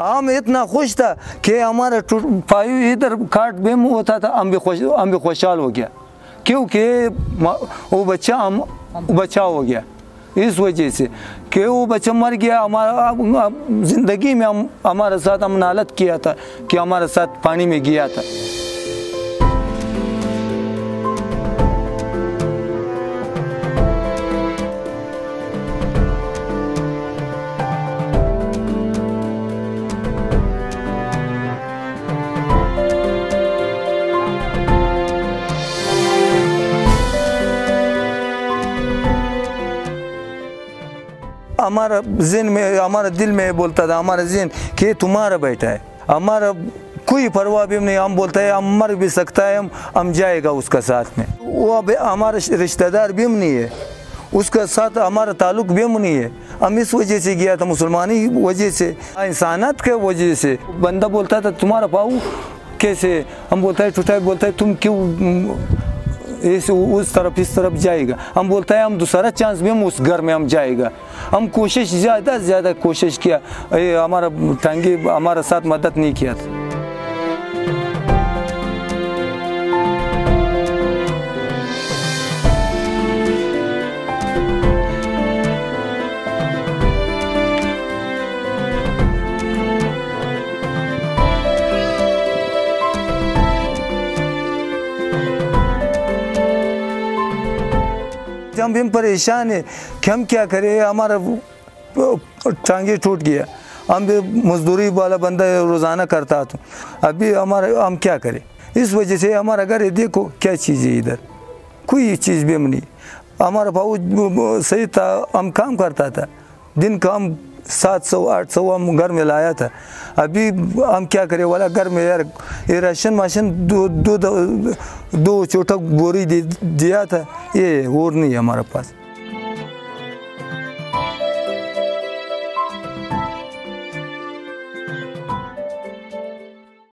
हम इतना खुश था कि हमारा पायु इधर काट बेम होता था, हम भी खुशहाल हो गया, क्योंकि वो बच्चा हो गया इस वजह से कि वो बच्चा मर गया। हमारा ज़िंदगी में हमारे साथ हमने हालत किया था कि हमारे साथ पानी में गया था। हमारा ज़हन में, हमारा दिल में बोलता था, हमारा ज़हन कि तुम्हारा बेटा है, हमारा कोई परवाह भी नहीं। हम बोलता है हम मर भी सकता है, हम जाएगा उसका साथ में। वो अब हमारा रिश्तेदार भी नहीं है, उसका साथ हमारा ताल्लुक भी नहीं है। हम इस वजह से गया था, मुसलमानी वजह से, इंसानियत के वजह से। बंदा बोलता था तुम्हारा पाऊ कैसे, हम बोलता है टूटा, बोलता है तुम क्यों इस उस तरफ इस तरफ जाएगा। हम बोलता है हम दूसरा चांस भी हम उस घर में हम जाएगा। हम कोशिश ज़्यादा से ज़्यादा कोशिश किया, हमारा टांगी हमारा साथ मदद नहीं किया था। हम भी परेशान है कि हम क्या करें, हमारा टांगे टूट गया। हम भी मजदूरी वाला बंदा रोज़ाना करता था, अभी हम क्या करें। इस वजह से हमारा घर है, देखो क्या चीज़ है, इधर कोई चीज़ भी हम नहीं। हमारा भाव सही था, हम काम करता था, दिन का हम 700-800 हम घर में लाया था। अभी हम क्या करें वाला, घर में यार ये राशन माशन दो छोटा बोरी दिया था, ये और नहीं है हमारे पास।